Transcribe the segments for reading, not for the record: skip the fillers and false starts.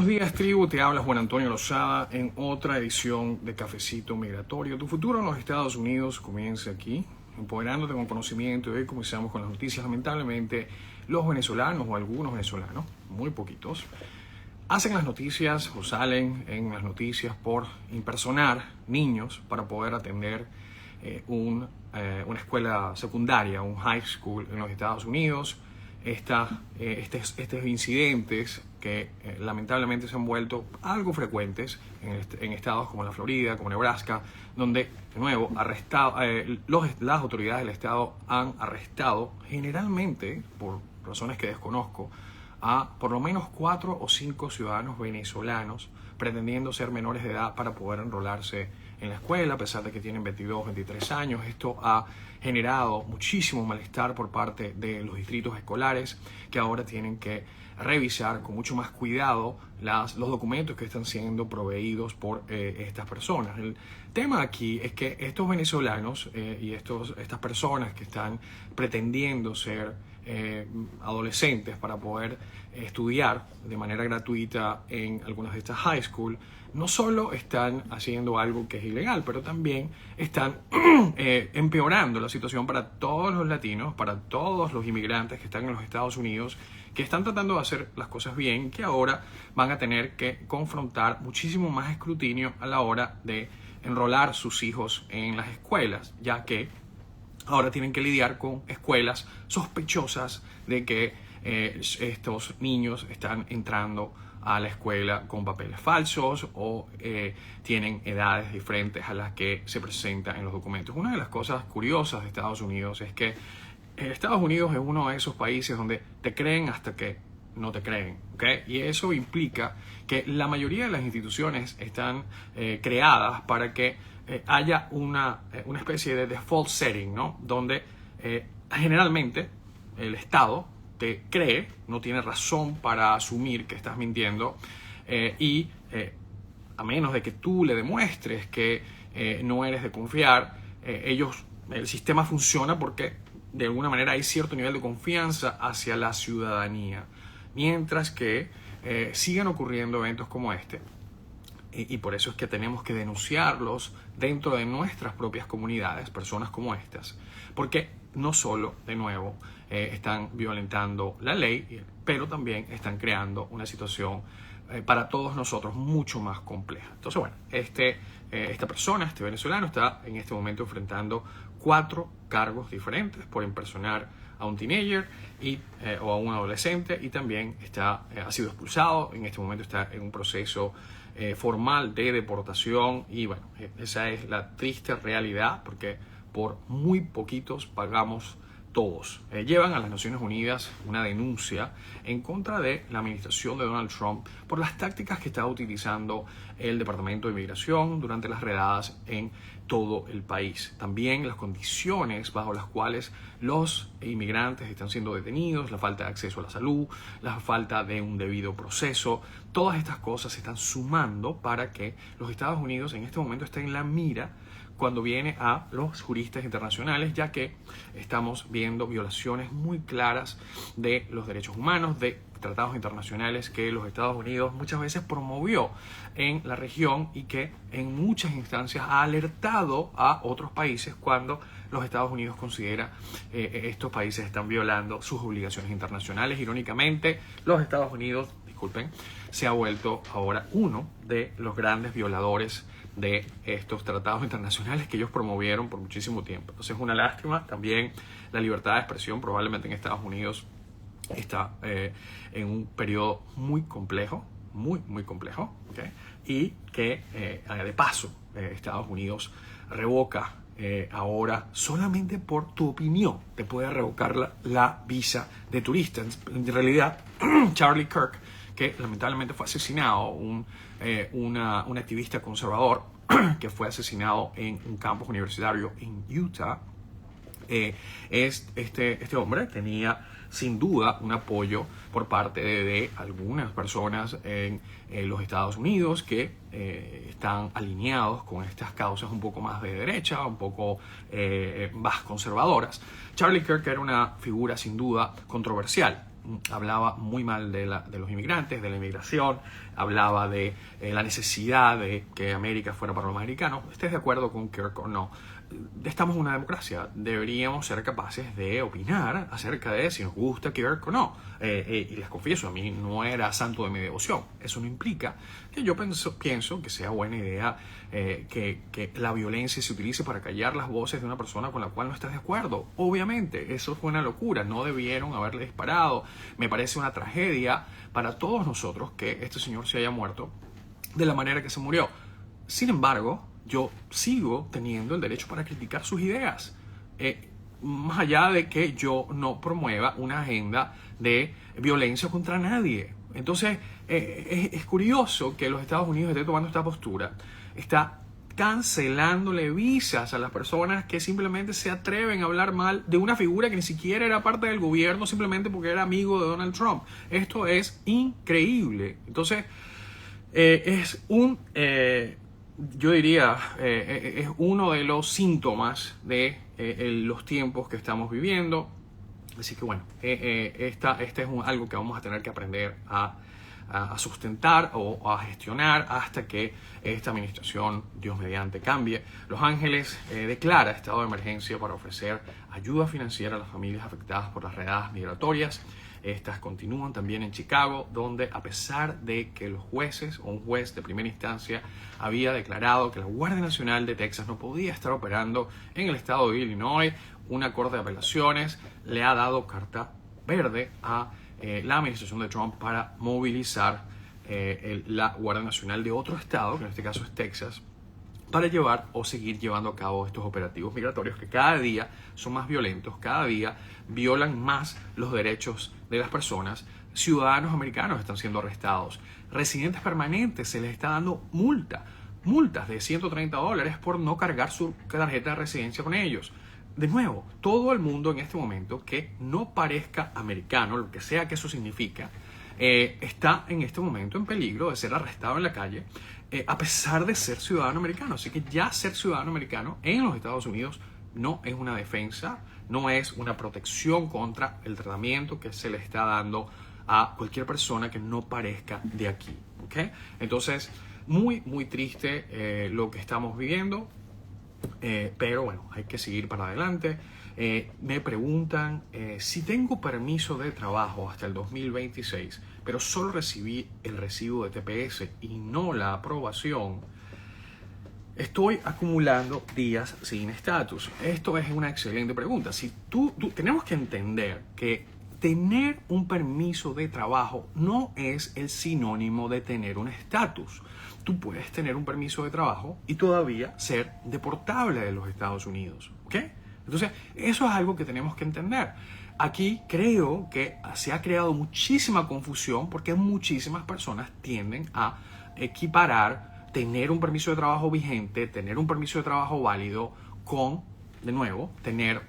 días, tribu, te habla Juan Antonio Lozada en otra edición de Cafecito Migratorio. Tu futuro en los Estados Unidos comienza aquí, empoderándote con conocimiento. Y hoy comenzamos con las noticias. Lamentablemente, los venezolanos o algunos venezolanos, muy poquitos, hacen las noticias o salen en las noticias por impersonar niños para poder atender una escuela secundaria, un high school en los Estados Unidos. Estos incidentes que lamentablemente se han vuelto algo frecuentes en estados como la Florida, como Nebraska, donde, de nuevo, las autoridades del estado han arrestado, generalmente por razones que desconozco, a por lo menos 4 o 5 ciudadanos venezolanos pretendiendo ser menores de edad para poder enrolarse en la escuela, a pesar de que tienen 22, 23 años. Esto ha generado muchísimo malestar por parte de los distritos escolares, que ahora tienen que revisar con mucho más cuidado los documentos que están siendo proveídos por estas personas. El tema aquí es que estos venezolanos y estas personas que están pretendiendo ser adolescentes para poder estudiar de manera gratuita en algunas de estas high school, no solo están haciendo algo que es ilegal, pero también están empeorando la situación para todos los latinos, para todos los inmigrantes que están en los Estados Unidos, que están tratando de hacer las cosas bien, que ahora van a tener que confrontar muchísimo más escrutinio a la hora de enrolar sus hijos en las escuelas, ya que ahora tienen que lidiar con escuelas sospechosas de que estos niños están entrando a la escuela con papeles falsos o tienen edades diferentes a las que se presentan en los documentos. Una de las cosas curiosas de Estados Unidos es que Estados Unidos es uno de esos países donde te creen hasta que no te creen, ¿okay? Y eso implica que la mayoría de las instituciones están creadas para que haya una especie de default setting, ¿no? Donde generalmente el Estado te cree, no tiene razón para asumir que estás mintiendo y a menos de que tú le demuestres que no eres de confiar, el sistema funciona porque de alguna manera hay cierto nivel de confianza hacia la ciudadanía, mientras que sigan ocurriendo eventos como este. Y por eso es que tenemos que denunciarlos dentro de nuestras propias comunidades, personas como estas, porque no solo, de nuevo, están violentando la ley, pero también están creando una situación para todos nosotros mucho más compleja. Entonces, bueno, esta persona, este venezolano, está en este momento enfrentando 4 cargos diferentes por impersonar a un teenager o a un adolescente, y también ha sido expulsado. En este momento está en un proceso formal de deportación, y bueno, esa es la triste realidad, porque por muy poquitos pagamos todos. Llevan a las Naciones Unidas una denuncia en contra de la administración de Donald Trump por las tácticas que está utilizando el Departamento de Inmigración durante las redadas en todo el país. También las condiciones bajo las cuales los inmigrantes están siendo detenidos, la falta de acceso a la salud, la falta de un debido proceso. Todas estas cosas se están sumando para que los Estados Unidos en este momento estén en la mira cuando viene a los juristas internacionales, ya que estamos viendo violaciones muy claras de los derechos humanos, de tratados internacionales que los Estados Unidos muchas veces promovió en la región y que en muchas instancias ha alertado a otros países cuando los Estados Unidos considera estos países están violando sus obligaciones internacionales. Irónicamente, los Estados Unidos, se ha vuelto ahora uno de los grandes violadores de estos tratados internacionales que ellos promovieron por muchísimo tiempo. Entonces es una lástima. También la libertad de expresión probablemente en Estados Unidos está en un periodo muy complejo, muy complejo, ¿okay? Y que de paso Estados Unidos revoca ahora solamente por tu opinión te puede revocar la visa de turista. En realidad Charlie Kirk, que lamentablemente fue asesinado, un activista conservador que fue asesinado en un campus universitario en Utah, este hombre tenía sin duda un apoyo por parte de algunas personas en los Estados Unidos que están alineados con estas causas un poco más de derecha, un poco más conservadoras. Charlie Kirk era una figura sin duda controversial, hablaba muy mal de los inmigrantes, de la inmigración, hablaba de la necesidad de que América fuera para los americanos. ¿Estés de acuerdo con Kirk o no? Estamos en una democracia, deberíamos ser capaces de opinar acerca de si nos gusta Kirk o no. Y les confieso, a mí no era santo de mi devoción. Eso no implica que yo pienso que sea buena idea que la violencia se utilice para callar las voces de una persona con la cual no estás de acuerdo. Obviamente, eso fue una locura, no debieron haberle disparado. Me parece una tragedia para todos nosotros que este señor se haya muerto de la manera que se murió. Sin embargo, yo sigo teniendo el derecho para criticar sus ideas, más allá de que yo no promueva una agenda de violencia contra nadie. Entonces, es curioso que los Estados Unidos esté tomando esta postura, está cancelándole visas a las personas que simplemente se atreven a hablar mal de una figura que ni siquiera era parte del gobierno simplemente porque era amigo de Donald Trump. Esto es increíble. Entonces, es un... yo diría, es uno de los síntomas de los tiempos que estamos viviendo. Así que bueno, este es algo que vamos a tener que aprender a sustentar o a gestionar hasta que esta administración, Dios mediante, cambie. Los Ángeles declara estado de emergencia para ofrecer ayuda financiera a las familias afectadas por las redadas migratorias. Estas continúan también en Chicago, donde a pesar de que los jueces o un juez de primera instancia había declarado que la Guardia Nacional de Texas no podía estar operando en el estado de Illinois, una corte de apelaciones le ha dado carta verde a la administración de Trump para movilizar la Guardia Nacional de otro estado, que en este caso es Texas, para llevar o seguir llevando a cabo estos operativos migratorios que cada día son más violentos, cada día violan más los derechos de las personas. Ciudadanos americanos están siendo arrestados, residentes permanentes se les está dando multas de $130 por no cargar su tarjeta de residencia con ellos. De nuevo, todo el mundo en este momento que no parezca americano, lo que sea que eso significa, está en este momento en peligro de ser arrestado en la calle, a pesar de ser ciudadano americano. Así que ya ser ciudadano americano en los Estados Unidos no es una defensa, no es una protección contra el tratamiento que se le está dando a cualquier persona que no parezca de aquí. ¿Okay? Entonces, muy, muy triste lo que estamos viviendo, pero bueno, hay que seguir para adelante. Me preguntan si tengo permiso de trabajo hasta el 2026, pero solo recibí el recibo de TPS y no la aprobación. Estoy acumulando días sin estatus. Esto es una excelente pregunta. Si tenemos que entender que tener un permiso de trabajo no es el sinónimo de tener un estatus. Tú puedes tener un permiso de trabajo y todavía ser deportable de los Estados Unidos. ¿Ok? Entonces, eso es algo que tenemos que entender. Aquí creo que se ha creado muchísima confusión porque muchísimas personas tienden a equiparar tener un permiso de trabajo vigente, tener un permiso de trabajo válido con, de nuevo, tener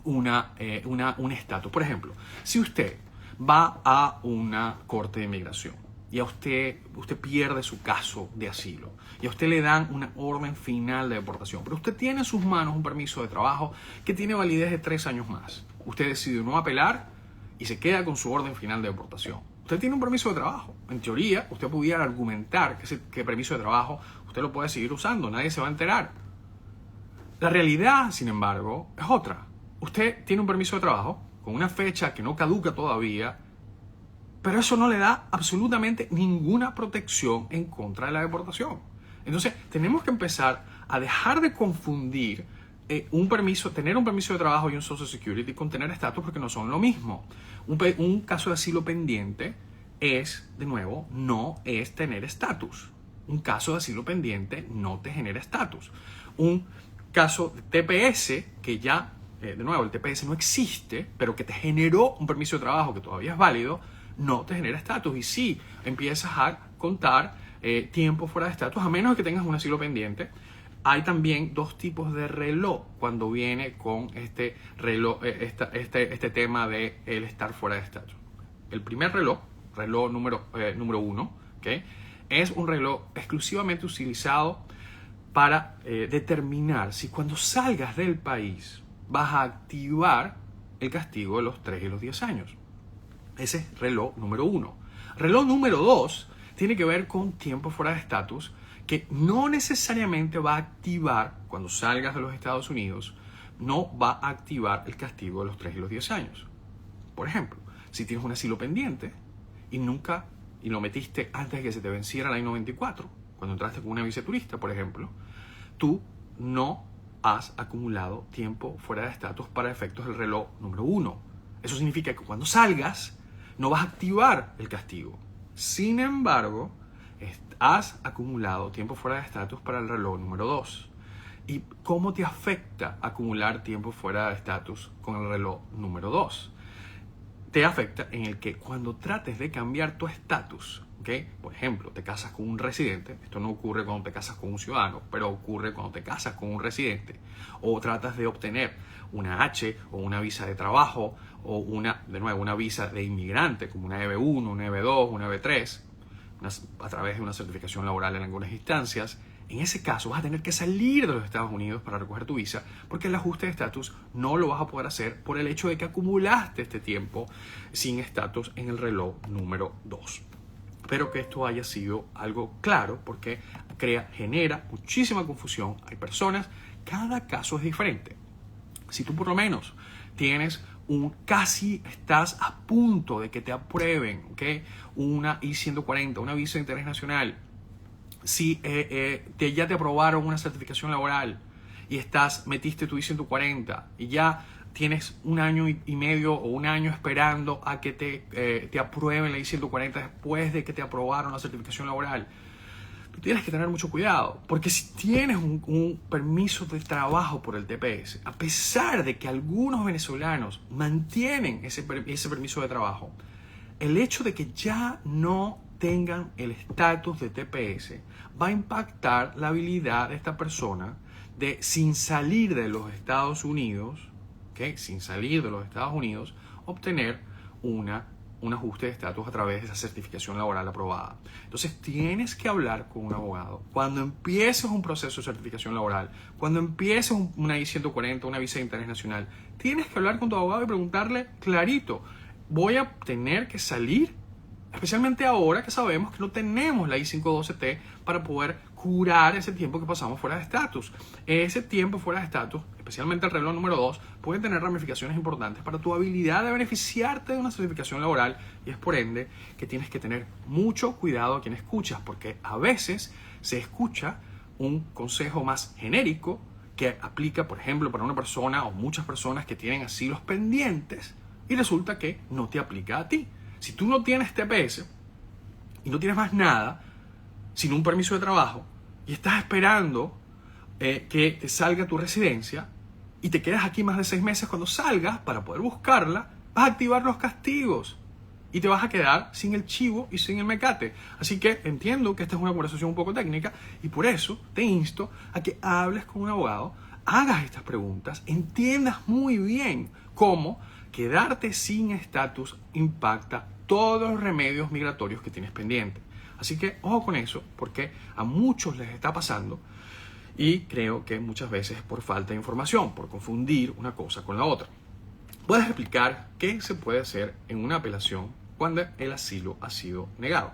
un estatus. Por ejemplo, si usted va a una corte de inmigración y a usted pierde su caso de asilo y a usted le dan una orden final de deportación, pero usted tiene en sus manos un permiso de trabajo que tiene validez de 3 años más. Usted decide no apelar y se queda con su orden final de deportación. Usted tiene un permiso de trabajo. En teoría, usted pudiera argumentar que permiso de trabajo usted lo puede seguir usando, nadie se va a enterar. La realidad, sin embargo, es otra. Usted tiene un permiso de trabajo con una fecha que no caduca todavía, pero eso no le da absolutamente ninguna protección en contra de la deportación. Entonces, tenemos que empezar a dejar de confundir tener un permiso de trabajo y un Social Security con tener estatus, porque no son lo mismo. Un caso de asilo pendiente es, de nuevo, no es tener estatus. Un caso de asilo pendiente no te genera estatus. Un caso de TPS, que ya, de nuevo, el TPS no existe, pero que te generó un permiso de trabajo que todavía es válido, no te genera estatus. Y sí, empiezas a contar tiempo fuera de estatus, a menos que tengas un asilo pendiente. Hay también 2 tipos de reloj cuando viene con este reloj, este tema de el estar fuera de estatus. El primer reloj número 1, ¿okay? Es un reloj exclusivamente utilizado para determinar si cuando salgas del país vas a activar el castigo de los 3 y los 10 años. Ese es reloj número 1. Reloj número 2 tiene que ver con tiempo fuera de estatus, que no necesariamente va a activar, cuando salgas de los Estados Unidos, no va a activar el castigo de los 3 y los 10 años. Por ejemplo, si tienes un asilo pendiente y lo metiste antes de que se te venciera la I-94, cuando entraste con una visa turista, por ejemplo, tú no has acumulado tiempo fuera de estatus para efectos del reloj número 1. Eso significa que cuando salgas no vas a activar el castigo. Sin embargo, has acumulado tiempo fuera de estatus para el reloj número 2. ¿Y cómo te afecta acumular tiempo fuera de estatus con el reloj número 2? Te afecta en el que cuando trates de cambiar tu estatus, ¿okay? Por ejemplo, te casas con un residente, esto no ocurre cuando te casas con un ciudadano, pero ocurre cuando te casas con un residente, o tratas de obtener una H o una visa de trabajo o una visa de inmigrante como una EB1, una EB2, una EB3, a través de una certificación laboral en algunas instancias. En ese caso vas a tener que salir de los Estados Unidos para recoger tu visa, porque el ajuste de estatus no lo vas a poder hacer por el hecho de que acumulaste este tiempo sin estatus en el reloj número 2. Espero que esto haya sido algo claro, porque genera muchísima confusión. Hay personas, cada caso es diferente. Si tú por lo menos tienes casi estás a punto de que te aprueben, ¿okay? Una I-140, una visa de interés nacional, si ya te aprobaron una certificación laboral y metiste tu I-140 y ya tienes un año y medio o un año esperando a que te aprueben la I-140 después de que te aprobaron la certificación laboral, tú tienes que tener mucho cuidado, porque si tienes un permiso de trabajo por el TPS, a pesar de que algunos venezolanos mantienen ese permiso de trabajo, el hecho de que ya no tengan el estatus de TPS va a impactar la habilidad de esta persona de, sin salir de los Estados Unidos, ¿okay? Sin salir de los Estados Unidos, obtener un ajuste de estatus a través de esa certificación laboral aprobada. Entonces tienes que hablar con un abogado. Cuando empieces un proceso de certificación laboral, cuando empieces una I-140, una visa de interés nacional, tienes que hablar con tu abogado y preguntarle clarito, ¿voy a tener que salir? Especialmente ahora que sabemos que no tenemos la I-512T para poder curar ese tiempo que pasamos fuera de estatus. Ese tiempo fuera de estatus, especialmente el reloj número 2, puede tener ramificaciones importantes para tu habilidad de beneficiarte de una certificación laboral, y es por ende que tienes que tener mucho cuidado a quien escuchas, porque a veces se escucha un consejo más genérico que aplica, por ejemplo, para una persona o muchas personas que tienen asilos pendientes, y resulta que no te aplica a ti. Si tú no tienes TPS y no tienes más nada, sino un permiso de trabajo, y estás esperando que te salga tu residencia y te quedas aquí más de 6 meses, cuando salgas para poder buscarla, vas a activar los castigos y te vas a quedar sin el chivo y sin el mecate. Así que entiendo que esta es una conversación un poco técnica y por eso te insto a que hables con un abogado, hagas estas preguntas, entiendas muy bien cómo quedarte sin estatus impacta todos los remedios migratorios que tienes pendientes. Así que ojo con eso, porque a muchos les está pasando, y creo que muchas veces por falta de información, por confundir una cosa con la otra. Puedes explicar qué se puede hacer en una apelación cuando el asilo ha sido negado.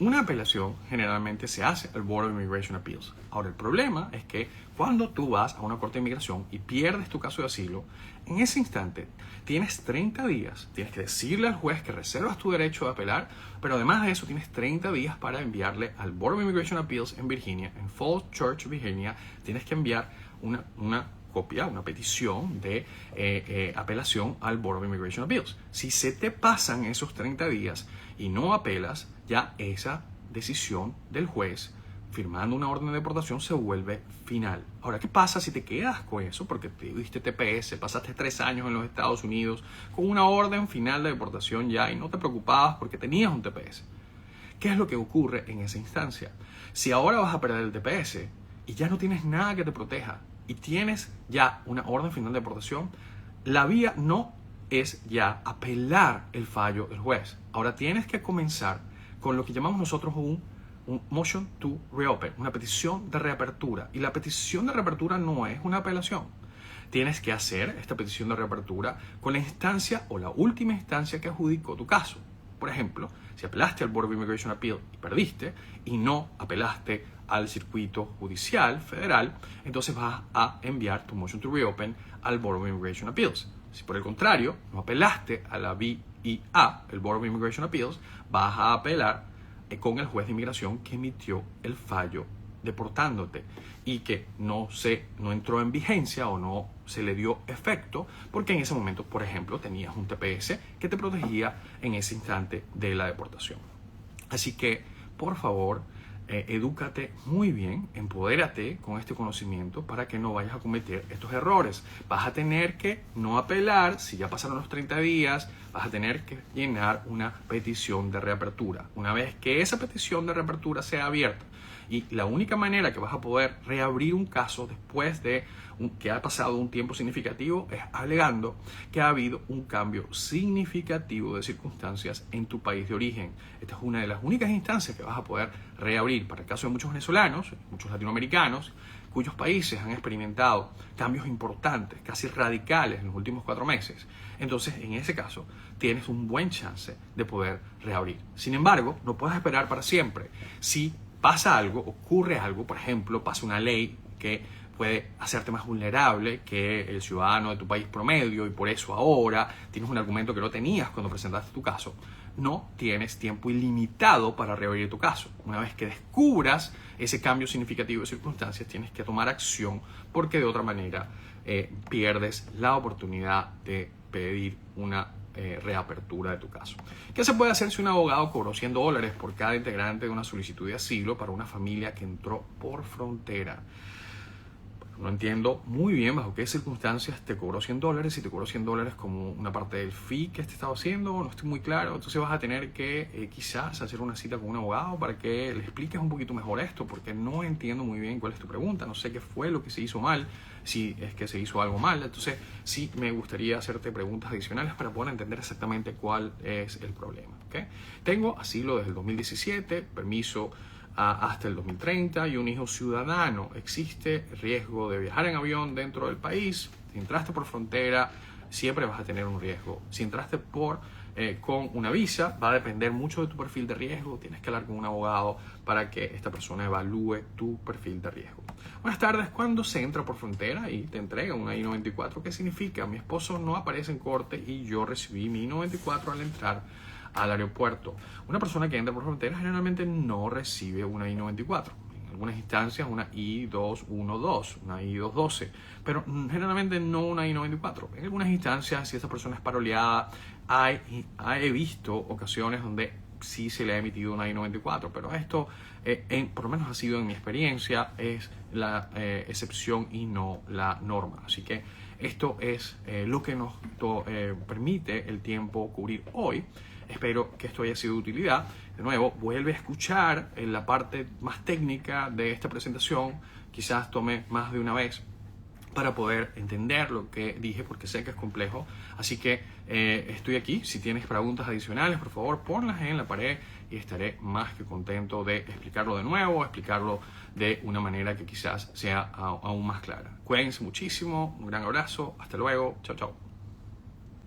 Una apelación generalmente se hace al Board of Immigration Appeals. Ahora, el problema es que cuando tú vas a una corte de inmigración y pierdes tu caso de asilo, en ese instante tienes 30 días, tienes que decirle al juez que reservas tu derecho de apelar, pero además de eso tienes 30 días para enviarle al Board of Immigration Appeals en Virginia, en Falls Church, Virginia, tienes que enviar una copia, una petición de apelación al Board of Immigration Appeals. Si se te pasan esos 30 días y no apelas, ya esa decisión del juez firmando una orden de deportación se vuelve final. Ahora, ¿qué pasa si te quedas con eso? Porque te diste TPS, pasaste 3 años en los Estados Unidos con una orden final de deportación ya y no te preocupabas porque tenías un TPS. ¿Qué es lo que ocurre en esa instancia? Si ahora vas a perder el TPS y ya no tienes nada que te proteja y tienes ya una orden final de deportación, la vía no es ya apelar el fallo del juez. Ahora tienes que comenzar con lo que llamamos nosotros un motion to reopen, una petición de reapertura. Y la petición de reapertura no es una apelación. tienes que hacer esta petición de reapertura con la instancia o la última instancia que adjudicó tu caso. Por ejemplo, si apelaste al Board of Immigration Appeal y perdiste y no apelaste al circuito judicial federal, entonces vas a enviar tu motion to reopen al Board of Immigration Appeals. Si por el contrario no apelaste a la BIA, el Board of Immigration Appeals, vas a apelar con el juez de inmigración que emitió el fallo deportándote y que no entró en vigencia o no se le dio efecto porque en ese momento, por ejemplo, tenías un TPS que te protegía en ese instante de la deportación. Así que, por favor, edúcate muy bien, empodérate con este conocimiento para que no vayas a cometer estos errores. Vas a tener que no apelar, si ya pasaron los 30 días, vas a tener que llenar una petición de reapertura. Una vez que esa petición de reapertura sea abierta, y la única manera que vas a poder reabrir un caso después de que ha pasado un tiempo significativo es alegando que ha habido un cambio significativo de circunstancias en tu país de origen. Esta es una de las únicas instancias que vas a poder reabrir. Para el caso de muchos venezolanos, muchos latinoamericanos, cuyos países han experimentado cambios importantes, casi radicales en los últimos 4 meses. Entonces, en ese caso, tienes un buen chance de poder reabrir. Sin embargo, no puedes esperar para siempre. Si pasa algo, ocurre algo, por ejemplo, pasa una ley que puede hacerte más vulnerable que el ciudadano de tu país promedio y por eso ahora tienes un argumento que no tenías cuando presentaste tu caso, no tienes tiempo ilimitado para reabrir tu caso. Una vez que descubras ese cambio significativo de circunstancias, tienes que tomar acción porque de otra manera pierdes la oportunidad de pedir una reapertura de tu caso. ¿Qué se puede hacer si un abogado cobró $100 por cada integrante de una solicitud de asilo para una familia que entró por frontera? No entiendo muy bien bajo qué circunstancias te cobró $100, si te cobró $100 como una parte del fee que te estaba haciendo, no estoy muy claro. Entonces vas a tener que quizás hacer una cita con un abogado para que le expliques un poquito mejor esto, porque no entiendo muy bien cuál es tu pregunta, no sé qué fue lo que se hizo mal, si es que se hizo algo mal. Entonces sí me gustaría hacerte preguntas adicionales para poder entender exactamente cuál es el problema. ¿Okay? Tengo asilo desde el 2017, permiso hasta el 2030 y un hijo ciudadano. Existe riesgo de viajar en avión dentro del país. Si entraste por frontera, siempre vas a tener un riesgo. Si entraste con una visa, va a depender mucho de tu perfil de riesgo. Tienes que hablar con un abogado para que esta persona evalúe tu perfil de riesgo. Buenas tardes. ¿Cuándo se entra por frontera y te entrega un I-94? ¿Qué significa? Mi esposo no aparece en corte y yo recibí mi I-94 al entrar al aeropuerto. Una persona que entra por frontera generalmente no recibe una I-94. En algunas instancias una I-212, una I-212, pero generalmente no una I-94. En algunas instancias, si esta persona es paroleada, he visto ocasiones donde sí se le ha emitido una I-94, pero esto, por lo menos ha sido en mi experiencia, es la excepción y no la norma. Así que esto es lo que nos permite el tiempo cubrir hoy. Espero que esto haya sido de utilidad. De nuevo, vuelve a escuchar en la parte más técnica de esta presentación. Quizás tome más de una vez para poder entender lo que dije, porque sé que es complejo. Así que estoy aquí. Si tienes preguntas adicionales, por favor, ponlas en la pared y estaré más que contento de explicarlo de nuevo, explicarlo de una manera que quizás sea aún más clara. Cuídense muchísimo. Un gran abrazo. Hasta luego. Chao, chao.